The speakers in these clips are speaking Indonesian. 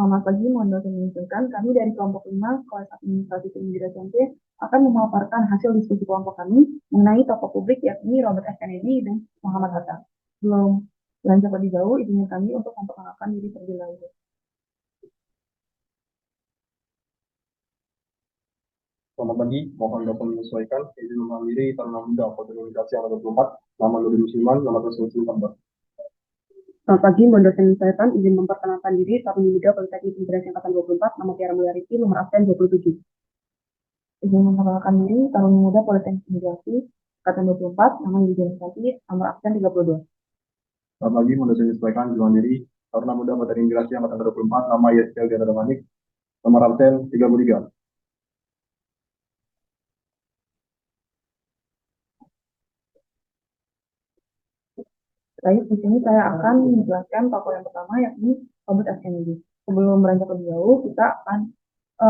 Selamat pagi, mohon dosen menunjukkan. Kami dari kelompok 5, kelas administrasi keimigrasian C, akan memaparkan hasil diskusi kelompok kami mengenai tokoh publik yakni Robert F. Kennedy dan Muhammad Hatta. Belum lanjut lebih jauh, izinkan kami untuk memperkenalkan diri terlebih dahulu. Selamat pagi, mohon dapat menyesuaikan izin mengakhiri karena muda Kota Komunikasi Angkatan 24, nama Nuri Musiman, nama tersebut Silver. Selamat pagi, mohon dosen menyesuaikan. Izin memperkenalkan diri, Taruni Muda Politeknik Imigrasi Angkatan 24, nama Tiara Mulyariti, nomor absen 27. Izin memperkenalkan diri, Taruni Muda Politeknik Imigrasi Angkatan 24, nama Yudi Santi, nomor absen 32. Selamat pagi, mohon dosen menyesuaikan izin mandiri karena muda Kota Imigrasi Angkatan 24, nama Yeskel Diana Manik, nomor absen 33. Baik, di sini saya akan menjelaskan tokoh yang pertama yakni Robert F. Kennedy. Sebelum beranjak lebih jauh, kita akan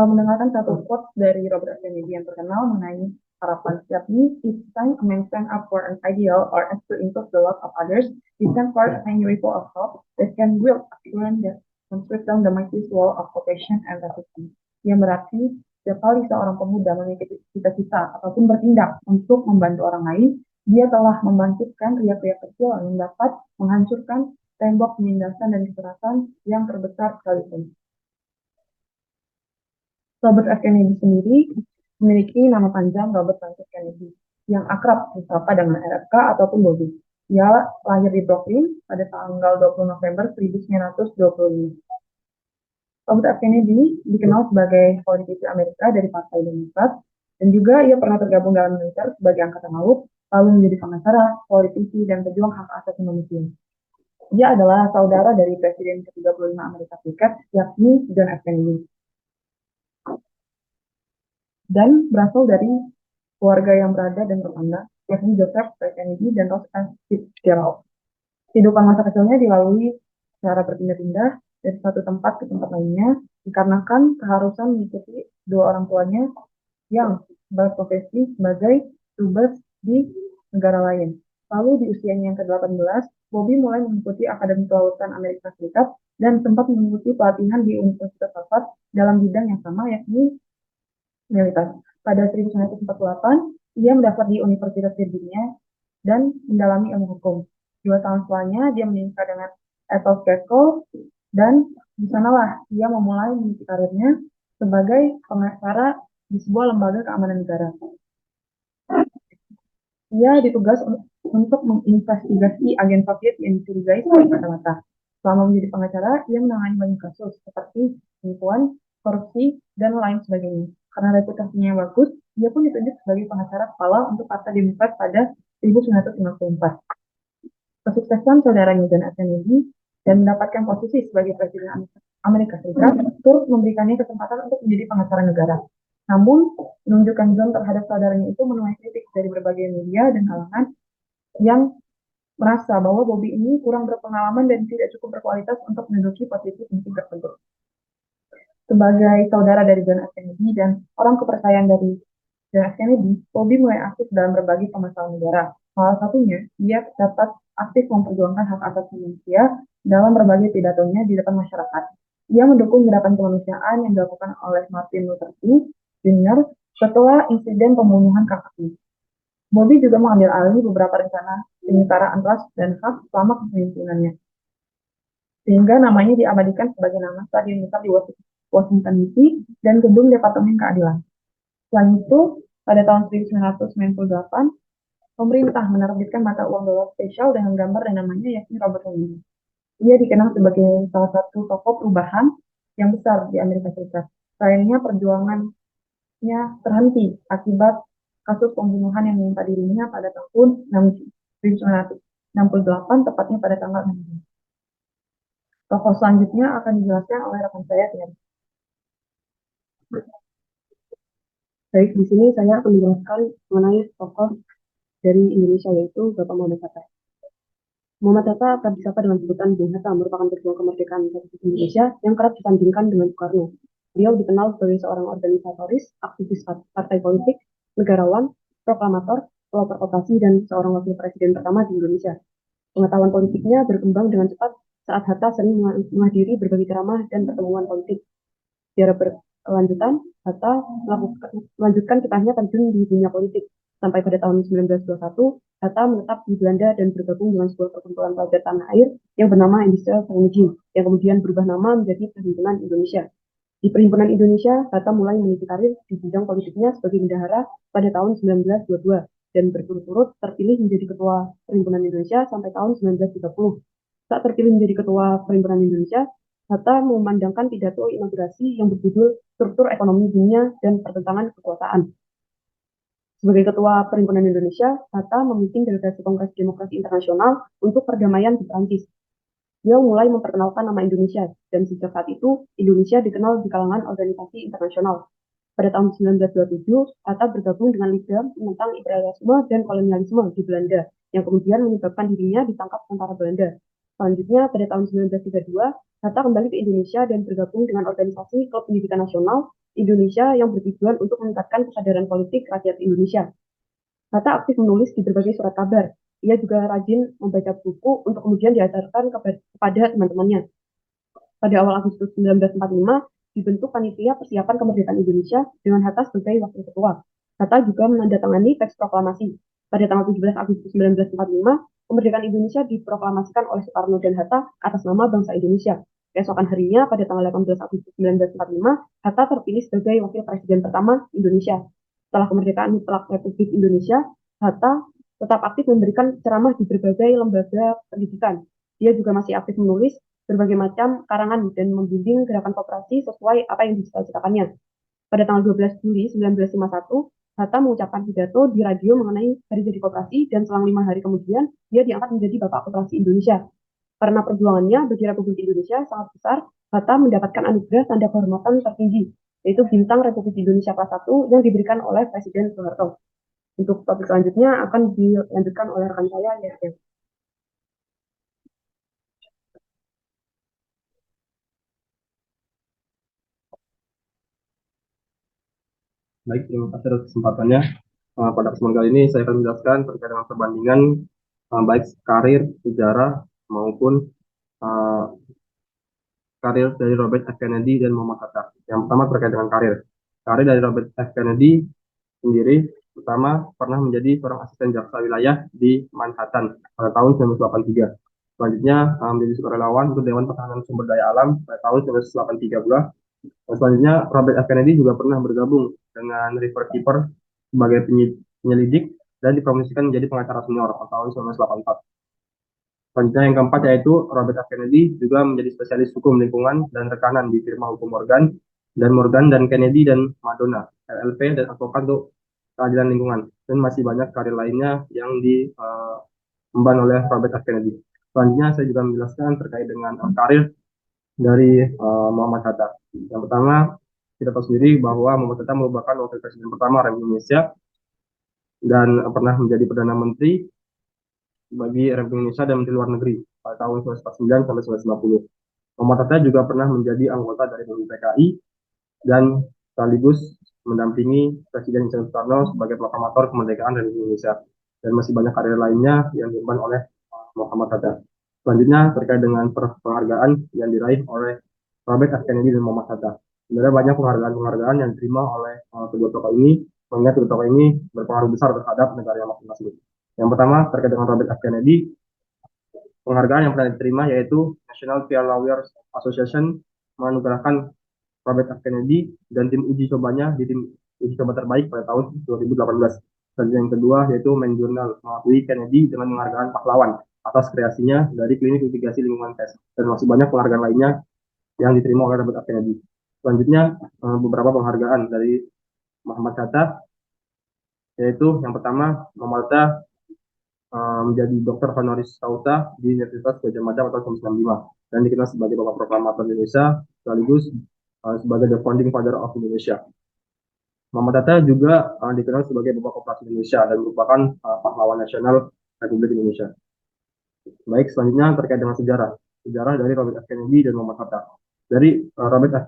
mendengarkan satu quote dari Robert F. Kennedy yang terkenal mengenai harapan, yakni each time a man stand up for an ideal or as to improve the lives of others, he stand for a tiny ripple of hope that can build a current that can sweep down the mighty wall of oppression and resistance. Yang berarti setiap kali seorang pemuda memiliki cita-cita ataupun bertindak untuk membantu orang lain, dia telah membangkitkan riak-riak kecil yang dapat menghancurkan tembok penindasan dan kekerasan yang terbesar sekalipun. Robert F. Kennedy sendiri memiliki nama panjang Robert Francis Kennedy yang akrab disapa dengan RFK ataupun Bobby. Ia lahir di Brooklyn pada tanggal 20 November 1925. Robert F. Kennedy dikenal sebagai politisi Amerika dari Partai Demokrat dan juga ia pernah tergabung dalam militer sebagai angkatan laut, lalu menjadi pengacara, politisi, dan pejuang hak asasi manusia. Dia adalah saudara dari Presiden ke-35 Amerika Serikat, yakni John F. Kennedy. Dan berasal dari keluarga yang berada dan bertanda, yakni Joseph F. Kennedy dan Rose F. Fitzgerald. Kehidupan masa kecilnya dilalui secara berpindah-pindah dari satu tempat ke tempat lainnya, dikarenakan keharusan mengikuti dua orang tuanya yang berprofesi sebagai dubes di negara lain. Lalu di usianya yang ke-18, Bobby mulai mengikuti Akademi Kelautan Amerika Serikat dan sempat mengikuti pelatihan di Universitas Harvard dalam bidang yang sama, yakni militer. Pada 1948, ia mendaftar di Universitas Virginia dan mendalami ilmu hukum. 2 tahun setelahnya, dia menikah dengan Ethel Kekko, dan di sanalah ia memulai meniti karirnya sebagai pengacara di sebuah lembaga keamanan negara. Ia ditugas untuk menginvestigasi agen Soviet yang dicurigai sebagai mata-mata. Selama menjadi pengacara, ia menangani banyak kasus seperti penipuan, korupsi, dan lain sebagainya. Karena reputasinya yang bagus, dia pun ditunjuk sebagai pengacara kepala untuk Partai Demokrat pada 1954. Kesuksesan saudaranya John F. Kennedy dan mendapatkan posisi sebagai Presiden Amerika Serikat turut memberikannya kesempatan untuk menjadi pengacara negara. Namun, penunjukan John terhadap saudaranya itu menuai kritik dari berbagai media dan kalangan yang merasa bahwa Bobby ini kurang berpengalaman dan tidak cukup berkualitas untuk menduduki posisi penting tersebut. Sebagai saudara dari John F. Kennedy dan orang kepercayaan dari John F. Kennedy, Bobby mulai aktif dalam berbagai permasalahan negara. Salah satunya, dia dapat aktif memperjuangkan hak asasi manusia dalam berbagai pidatonya di depan masyarakat. Ia mendukung gerakan kemanusiaan yang dilakukan oleh Martin Luther King Jr. setelah insiden pembunuhan kakaknya. Bobby juga mengambil alih beberapa rencana penyetaraan ras dan hak selama kepemimpinannya, sehingga namanya diabadikan sebagai nama stadion besar di Washington DC dan gedung Departemen Keadilan. Selain itu, pada tahun 1998, pemerintah menerbitkan mata uang dolar spesial dengan gambar dan namanya yakni Robert Kennedy. Ia dikenal sebagai salah satu tokoh perubahan yang besar di Amerika Serikat. Sayangnya perjuangannya terhenti akibat kasus pembunuhan yang menimpa dirinya pada tahun 1968, tepatnya pada tanggal 6 Juni. Tokoh selanjutnya akan dijelaskan oleh rekan saya, Tiara. Baik, di sini saya akan menjelaskan mengenai tokoh dari Indonesia, yaitu Bapak Muhammad Hatta. Muhammad Hatta akan disapa dengan sebutan Bung Hatta, merupakan pejuang kemerdekaan Republik Indonesia yang kerap disandingkan dengan Soekarno. Beliau dikenal sebagai seorang organisatoris, aktivis partai politik, negarawan, proklamator, pelopor vokasi, dan seorang wakil presiden pertama di Indonesia. Pengetahuan politiknya berkembang dengan cepat saat Hatta sering menghadiri berbagai ceramah dan pertemuan politik. Secara berlanjutan, Hatta melanjutkan kisahnya terjun di dunia politik. Sampai pada tahun 1921, Hatta menetap di Belanda dan bergabung dengan sebuah perkumpulan pelajar tanah air yang bernama Industrial Vereniging, yang kemudian berubah nama menjadi Perhimpunan Indonesia. Di Perhimpunan Indonesia, Hatta mulai meniti karir di bidang politiknya sebagai bendahara pada tahun 1922 dan berturut-turut terpilih menjadi Ketua Perhimpunan Indonesia sampai tahun 1930. Saat terpilih menjadi Ketua Perhimpunan Indonesia, Hatta memandangkan pidato inaugurasi yang berjudul Struktur Ekonomi Dunia dan Pertentangan Kekuasaan. Sebagai Ketua Perhimpunan Indonesia, Hatta memimpin delegasi Kongres Demokrasi Internasional untuk perdamaian di Prancis. Dia mulai memperkenalkan nama Indonesia, dan sejak saat itu, Indonesia dikenal di kalangan organisasi internasional. Pada tahun 1927, Hatta bergabung dengan Liga tentang imperialisme dan kolonialisme di Belanda, yang kemudian menyebabkan dirinya ditangkap tentara Belanda. Selanjutnya, pada tahun 1932, Hatta kembali ke Indonesia dan bergabung dengan organisasi Klub Pendidikan Nasional Indonesia yang bertujuan untuk meningkatkan kesadaran politik rakyat Indonesia. Hatta aktif menulis di berbagai surat kabar. Ia juga rajin membaca buku untuk kemudian diajarkan kepada teman-temannya. Pada awal Agustus 1945, dibentuk Panitia Persiapan Kemerdekaan Indonesia dengan Hatta sebagai wakil ketua. Hatta juga menandatangani teks proklamasi. Pada tanggal 17 Agustus 1945, kemerdekaan Indonesia diproklamasikan oleh Soekarno dan Hatta atas nama bangsa Indonesia. Keesokan harinya, pada tanggal 18 Agustus 1945, Hatta terpilih sebagai wakil presiden pertama Indonesia. Setelah kemerdekaan mutlak Republik Indonesia, Hatta tetap aktif memberikan ceramah di berbagai lembaga pendidikan. Dia juga masih aktif menulis berbagai macam karangan dan membimbing gerakan koperasi sesuai apa yang dicita-citakannya. Pada tanggal 12 Juli 1951, Hatta mengucapkan pidato di radio mengenai Hari Jadi Koperasi dan selang 5 hari kemudian, dia diangkat menjadi Bapak Koperasi Indonesia. Karena perjuangannya bagi Republik Indonesia sangat besar, Hatta mendapatkan anugerah tanda kehormatan tertinggi, yaitu Bintang Republik Indonesia kelas 1 yang diberikan oleh Presiden Soeharto. Untuk topik selanjutnya akan dilanjutkan oleh rekan saya, Yasir. Baik, terima kasih atas kesempatannya. Pada kesempatan kali ini saya akan menjelaskan terkait dengan perbandingan baik karir, sejarah maupun karir dari Robert F. Kennedy dan Muhammad Hatta. Yang pertama terkait dengan karir. Karir dari Robert F. Kennedy sendiri pertama pernah menjadi seorang asisten jaksa wilayah di Manhattan pada tahun 1983. Selanjutnya menjadi sukarelawan untuk Dewan Pertahanan Sumber Daya Alam pada tahun 1983 pula. Dan selanjutnya Robert F. Kennedy juga pernah bergabung dengan River Keeper sebagai penyelidik dan dipromosikan menjadi pengacara senior pada tahun 1984. Selanjutnya yang keempat yaitu Robert F. Kennedy juga menjadi spesialis hukum lingkungan dan rekanan di firma hukum Morgan dan Kennedy dan Madonna LLP dan advokat untuk keadilan lingkungan, dan masih banyak karir lainnya yang diemban oleh Robert F. Kennedy. Selanjutnya saya juga menjelaskan terkait dengan karir dari Muhammad Hatta. Yang pertama, kita tahu sendiri bahwa Muhammad Hatta merupakan wakil presiden pertama Republik Indonesia dan pernah menjadi Perdana Menteri bagi Republik Indonesia dan Menteri Luar Negeri pada tahun 1949 sampai 1950. Muhammad Hatta juga pernah menjadi anggota dari PKI dan sekaligus mendampingi Presiden Soekarno sebagai proklamator kemerdekaan Republik Indonesia, dan masih banyak karir lainnya yang diemban oleh Muhammad Hatta. Selanjutnya terkait dengan penghargaan yang diraih oleh Robert F. Kennedy dan Muhammad Hatta. Sebenarnya banyak penghargaan yang diterima oleh kedua tokoh ini, mengingat kedua tokoh ini berpengaruh besar terhadap negara masing-masing. Yang pertama terkait dengan Robert F. Kennedy, penghargaan yang pernah diterima yaitu National Peer Lawyers Association menganugerahkan Robert F. Kennedy dan tim uji cobanya di tim uji coba terbaik pada tahun 2018. Dan yang kedua yaitu Main Journal mengakui Kennedy dengan penghargaan pahlawan atas kreasinya dari klinik mitigasi lingkungan tes, dan masih banyak penghargaan lainnya yang diterima oleh Robert F. Kennedy. Selanjutnya beberapa penghargaan dari Muhammad Hatta, yaitu yang pertama Muhammad Hatta menjadi dokter honoris causa di Universitas Gadjah Mada pada tahun 1995 dan dikenal sebagai Bapak Proklamator Indonesia sekaligus sebagai the founding father of Indonesia. Muhammad Hatta juga dikenal sebagai Bapak Koperasi Indonesia dan merupakan pahlawan nasional Republik Indonesia. Baik, selanjutnya terkait dengan sejarah dari Robert F. Kennedy dan Muhammad Hatta. Dari Robert F.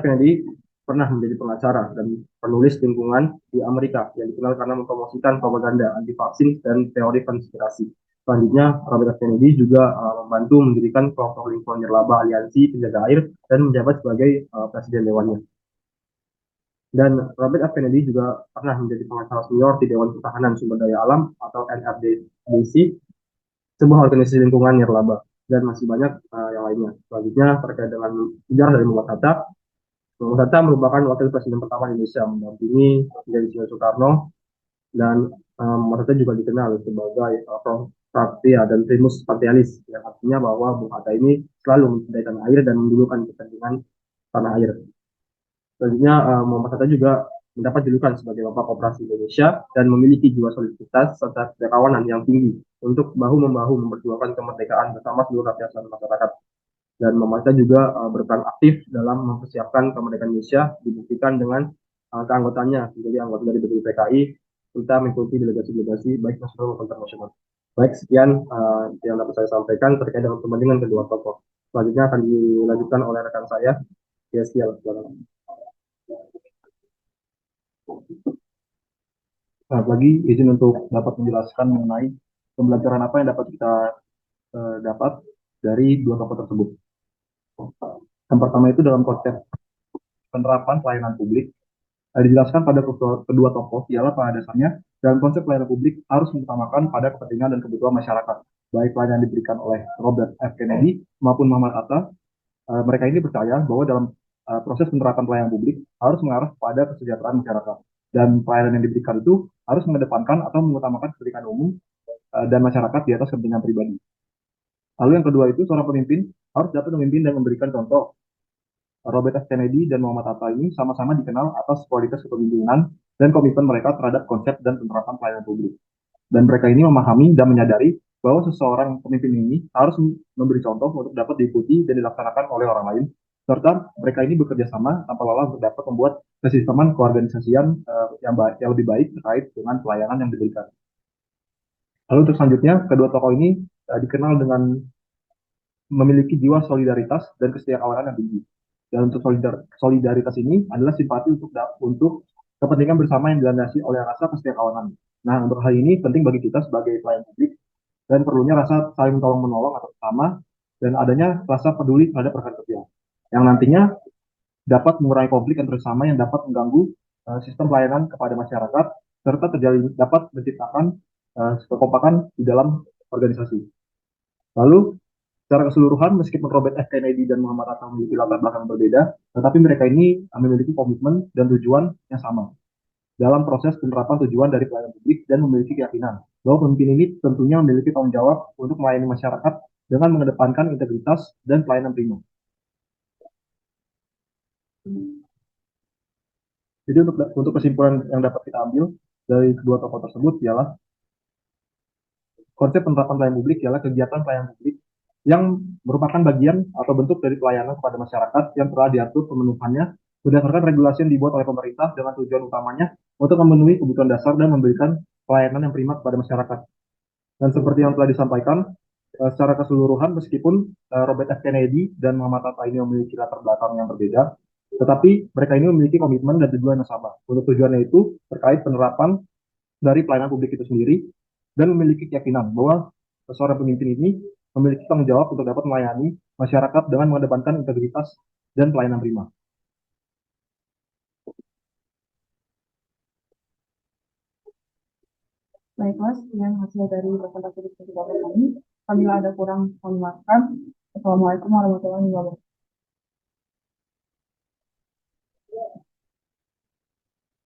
Kennedy pernah menjadi pengacara dan penulis lingkungan di Amerika yang dikenal karena mempromosikan propaganda anti vaksin dan teori konspirasi. Selanjutnya, Robert F. Kennedy juga membantu mendirikan kelompok lingkungan nirlaba aliansi penjaga air dan menjabat sebagai presiden dewannya. Dan Robert F. Kennedy juga pernah menjadi pengacara senior di Dewan Pertahanan Sumber Daya Alam atau NRDC, sebuah organisasi lingkungan nirlaba, dan masih banyak yang lainnya. Selanjutnya terkait dengan sejarah dari Muhammad Hatta. Muhammad Hatta merupakan wakil presiden pertama Indonesia mendampingi Presiden Soekarno, dan Muhammad Hatta juga dikenal sebagai Satria dan primus partialis, yang artinya bahwa Bung Hatta ini selalu mencintai tanah air dan mendulukan kepentingan tanah air. Selanjutnya Muhammad Hatta juga mendapat julukan sebagai Bapak Koperasi Indonesia dan memiliki jiwa soliditas serta kekawanan yang tinggi untuk bahu-membahu memperjuangkan kemerdekaan bersama seluruh lapisan masyarakat. Dan Muhammad Hatta juga berperan aktif dalam mempersiapkan kemerdekaan Indonesia, dibuktikan dengan keanggotaannya menjadi anggota dari BPI, serta mengikuti delegasi-delegasi baik nasional maupun internasional. Baik, sekian yang dapat saya sampaikan terkait dengan kepentingan kedua tokoh. Selanjutnya akan dilanjutkan oleh rekan saya, Yeskiel. Selamat pagi, izin untuk dapat menjelaskan mengenai pembelajaran apa yang dapat kita dapat dari dua tokoh tersebut. Yang pertama itu dalam konsep penerapan pelayanan publik, dijelaskan pada kedua tokoh ialah pada dasarnya dalam konsep pelayanan publik harus mengutamakan pada kepentingan dan kebutuhan masyarakat, baik pelayanan yang diberikan oleh Robert F. Kennedy maupun Muhammad Hatta. Mereka ini percaya bahwa dalam proses penerapan pelayanan publik harus mengarah pada kesejahteraan masyarakat, dan pelayanan yang diberikan itu harus mengedepankan atau mengutamakan kepentingan umum dan masyarakat di atas kepentingan pribadi. Lalu yang kedua itu seorang pemimpin harus dapat memimpin dan memberikan contoh. Robert F. Kennedy dan Muhammad Hatta ini sama-sama dikenal atas kualitas kepemimpinan dan komitmen mereka terhadap konsep dan penerapan pelayanan publik. Dan mereka ini memahami dan menyadari bahwa seseorang pemimpin ini harus memberi contoh untuk dapat diikuti dan dilaksanakan oleh orang lain, serta mereka ini bekerja sama tanpa lelah untuk dapat membuat kesisteman keorganisasian yang lebih baik terkait dengan pelayanan yang diberikan. Lalu untuk selanjutnya, kedua tokoh ini dikenal dengan memiliki jiwa solidaritas dan kesetiakawanan yang tinggi. Dan untuk solidaritas ini adalah simpati untuk kepentingan bersama yang dilandasi oleh rasa kesetiakawanan. Nah, untuk hal ini penting bagi kita sebagai pelayan publik, dan perlunya rasa saling tolong menolong atau bersama, dan adanya rasa peduli terhadap rekan kerja, yang nantinya dapat mengurangi konflik antar sesama yang dapat mengganggu sistem pelayanan kepada masyarakat, serta dapat menciptakan kekompakan di dalam organisasi. Lalu, secara keseluruhan, meskipun Robert F. Kennedy dan Muhammad Hatta memiliki latar belakang berbeda, tetapi mereka ini memiliki komitmen dan tujuan yang sama dalam proses penerapan tujuan dari pelayanan publik, dan memiliki keyakinan bahwa pemimpin ini tentunya memiliki tanggung jawab untuk melayani masyarakat dengan mengedepankan integritas dan pelayanan prima. Jadi untuk kesimpulan yang dapat kita ambil dari kedua tokoh tersebut ialah konsep penerapan pelayanan publik ialah kegiatan pelayanan publik yang merupakan bagian atau bentuk dari pelayanan kepada masyarakat yang telah diatur pemenuhannya berdasarkan regulasi yang dibuat oleh pemerintah dengan tujuan utamanya untuk memenuhi kebutuhan dasar dan memberikan pelayanan yang prima kepada masyarakat. Dan seperti yang telah disampaikan, secara keseluruhan meskipun Robert F. Kennedy dan Muhammad Hatta ini memiliki latar belakang yang berbeda, tetapi mereka ini memiliki komitmen dan tujuan yang sama. Untuk tujuannya itu terkait penerapan dari pelayanan publik itu sendiri, dan memiliki keyakinan bahwa seorang pemimpin ini memiliki tanggung jawab untuk dapat melayani masyarakat dengan mengedepankan integritas dan pelayanan prima. Baik Mas, dengan hasil dari presentasi diskusi Bapak kami, apabila ada kurang, mohon maaf. Assalamualaikum warahmatullahi wabarakatuh.